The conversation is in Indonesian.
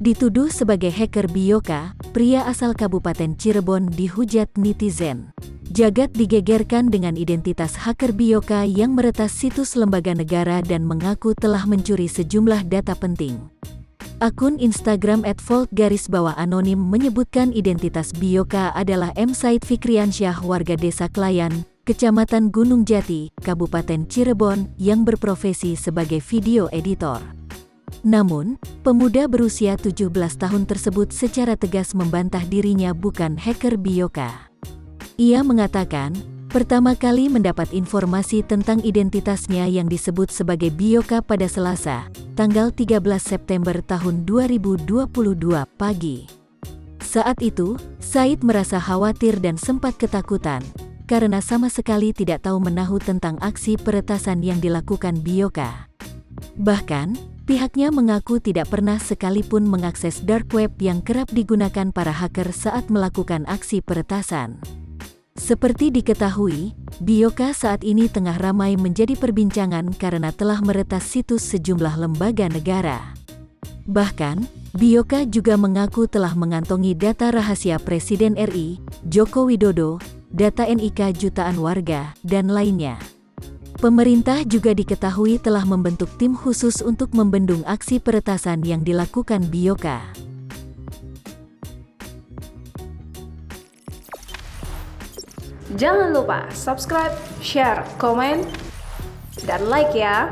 Dituduh sebagai hacker Bioka, pria asal Kabupaten Cirebon dihujat netizen. Jagad digegerkan dengan identitas hacker Bioka yang meretas situs lembaga negara dan mengaku telah mencuri sejumlah data penting. Akun Instagram @volt_anonim menyebutkan identitas Bioka adalah M. Said Fikriansyah, warga Desa Klayan, Kecamatan Gunung Jati, Kabupaten Cirebon, yang berprofesi sebagai video editor. Namun, pemuda berusia 17 tahun tersebut secara tegas membantah dirinya bukan hacker Bioka. Ia mengatakan, pertama kali mendapat informasi tentang identitasnya yang disebut sebagai Bioka pada Selasa, tanggal 13 September tahun 2022 pagi. Saat itu, Said merasa khawatir dan sempat ketakutan, karena sama sekali tidak tahu menahu tentang aksi peretasan yang dilakukan Bioka. Bahkan, pihaknya mengaku tidak pernah sekalipun mengakses dark web yang kerap digunakan para hacker saat melakukan aksi peretasan. Seperti diketahui, Bioka saat ini tengah ramai menjadi perbincangan karena telah meretas situs sejumlah lembaga negara. Bahkan, Bioka juga mengaku telah mengantongi data rahasia Presiden RI, Joko Widodo, data NIK jutaan warga, dan lainnya. Pemerintah juga diketahui telah membentuk tim khusus untuk membendung aksi peretasan yang dilakukan Bioka. Jangan lupa subscribe, share, komen, dan like ya!